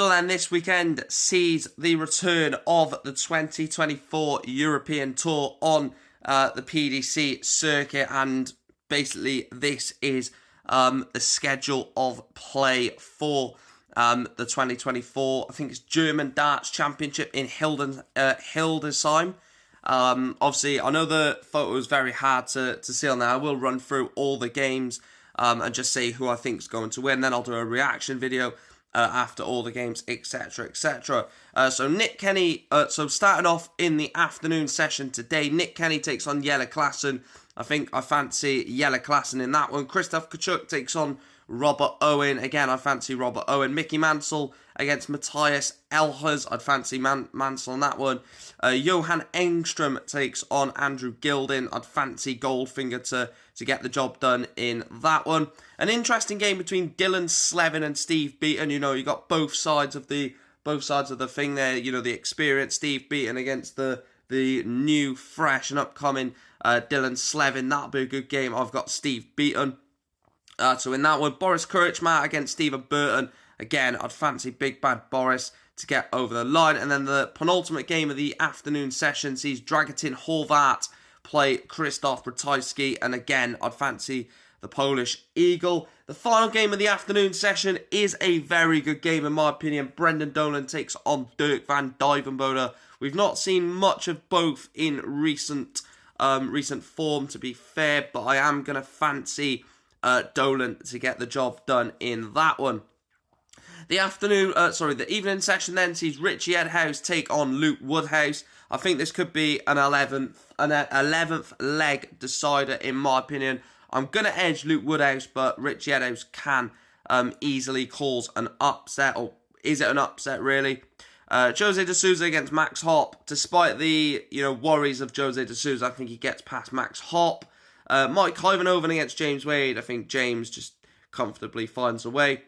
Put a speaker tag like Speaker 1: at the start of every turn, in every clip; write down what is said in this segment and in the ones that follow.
Speaker 1: So then this weekend sees the return of the 2024 European Tour on the PDC circuit, and basically this is the schedule of play for the 2024, I think it's German Darts Championship in Hildesheim. Obviously, I know the photo is very hard to see on there. I will run through all the games and just say who I think is going to win. Then I'll do a reaction video after all the games, etc, etc. So Nick Kenny, so starting off in the afternoon session today, Nick Kenny takes on Jelle Klaasen. I think I fancy Jelle Klaasen in that one. Krzysztof Kachuk takes on Robert Owen. Again, I fancy Robert Owen. Mickey Mansell against Matthias Elhers. I'd fancy Mansell on that one. Johan Engström takes on Andrew Gilding. I'd fancy Goldfinger to get the job done in that one. An interesting game between Dylan Slevin and Steve Beaton. You know, you got both sides of the thing there. You know, the experienced Steve Beaton against the new, fresh and upcoming Dylan Slevin. That'll be a good game. I've got Steve Beaton. So in that one, Boris Krčmar against Stephen Burton. Again, I'd fancy Big Bad Boris to get over the line. And then the penultimate game of the afternoon session sees Dragutin Horvat play Krzysztof Ratajski. And again, I'd fancy the Polish Eagle. The final game of the afternoon session is a very good game in my opinion. Brendan Dolan takes on Dirk van Dijvenbode. We've not seen much of both in recent form, to be fair, but I am going to fancy Dolan to get the job done in that one. The evening session then sees Richie Edhouse take on Luke Woodhouse. I think this could be an 11th leg decider in my opinion. I'm going to edge Luke Woodhouse, but Richie Edhouse can easily cause an upset, or is it an upset really? Jose de Souza against Max Hopp. Despite the worries of Jose de Souza, I think he gets past Max Hopp. Mike Hyvenhoven against James Wade. I think James just comfortably finds a way.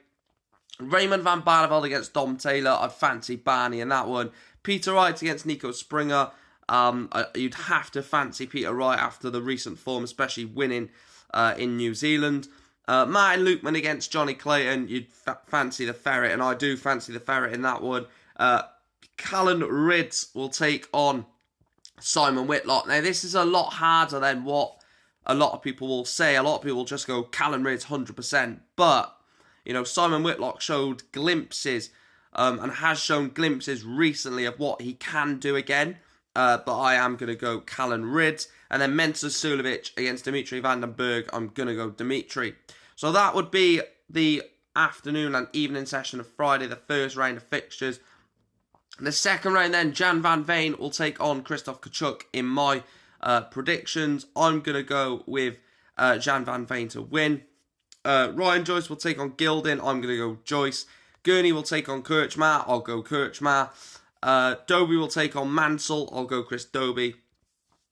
Speaker 1: Raymond van Barneveld against Dom Taylor. I'd fancy Barney in that one. Peter Wright against Nico Springer. You'd have to fancy Peter Wright after the recent form, especially winning in New Zealand. Martin Lukeman against Johnny Clayton. You'd fancy the Ferret, and I do fancy the Ferret in that one. Callan Rydz will take on Simon Whitlock. Now, this is a lot harder than what a lot of people will say. A lot of people will just go Callan Rydz 100%. But, Simon Whitlock showed glimpses and has shown glimpses recently of what he can do again. But I am going to go Callan Rydz. And then Mensur Suljovic against Dimitri Van den Bergh. I'm going to go Dimitri. So that would be the afternoon and evening session of Friday, the first round of fixtures. The second round then, Jan van Veen will take on Krzysztof Kachuk in my predictions. I'm going to go with Jan van Veen to win. Ryan Joyce will take on Gilding. I'm going to go Joyce. Gurney will take on Krčmar. I'll go Krčmar. Dobey will take on Mansell. I'll go Chris Dobey.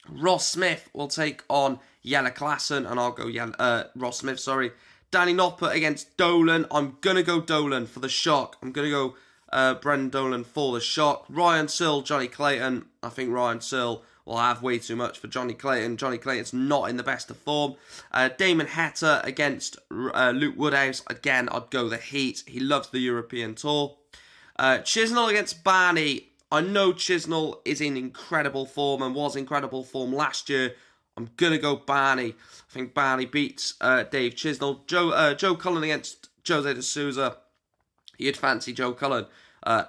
Speaker 1: Ross Smith will take on Jelle Klaasen, and I'll go Ross Smith, sorry. Danny Noppert against Dolan. I'm going to go Dolan for the shock. I'm going to go Brendan Dolan for the shock. Ryan Searle, Johnny Clayton. I think Ryan Searle will have way too much for Johnny Clayton. Johnny Clayton's not in the best of form. Damon Heta against Luke Woodhouse. Again, I'd go the Heat. He loves the European Tour. Chisnell against Barney. I know Chisnell is in incredible form and was incredible form last year. I'm going to go Barney. I think Barney beats Dave Chisnell. Joe Cullen against Jose de Souza. You'd fancy Joe Cullen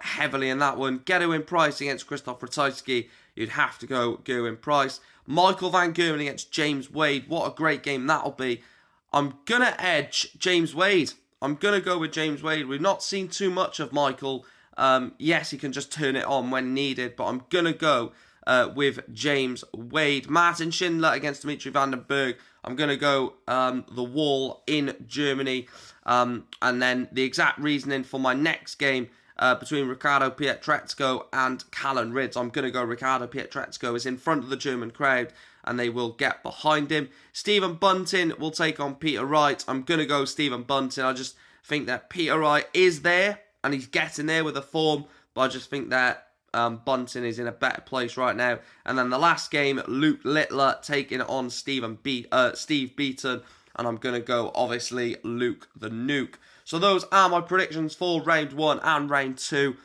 Speaker 1: heavily in that one. Gerwyn Price against Krzysztof Ratajski. You'd have to go Gerwyn Price. Michael Van Gerwen against James Wade. What a great game that'll be. I'm going to edge James Wade. I'm going to go with James Wade. We've not seen too much of Michael. Yes, he can just turn it on when needed, but I'm going to go with James Wade. Martin Schindler against Dimitri Van den Bergh. I'm going to go the Wall in Germany. And then the exact reasoning for my next game between Ricardo Pietrezco and Callan Rydz. I'm going to go Ricardo Pietrezco is in front of the German crowd and they will get behind him. Stephen Bunting will take on Peter Wright. I'm going to go Stephen Bunting. I just think that Peter Wright is there and he's getting there with the form, but I just think that Bunting is in a better place right now. And then the last game, Luke Littler taking on Steve Beaton, and I'm going to go, obviously, Luke the Nuke. So those are my predictions for round 1 and round 2,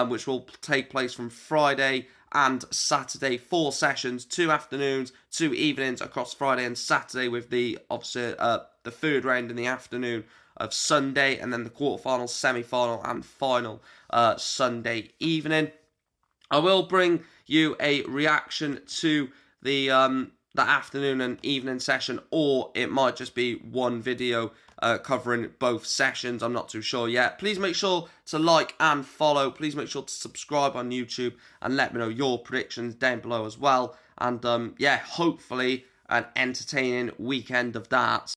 Speaker 1: which will take place from Friday and Saturday. 4 sessions, 2 afternoons, 2 evenings across Friday and Saturday, with the obviously the third round in the afternoon of Sunday, and then the quarterfinal, semi-final, and final Sunday evening. I will bring you a reaction to the afternoon and evening session, or it might just be one video covering both sessions. I'm not too sure yet. Please make sure to like and follow. Please make sure to subscribe on YouTube and let me know your predictions down below as well. And yeah, hopefully an entertaining weekend of darts.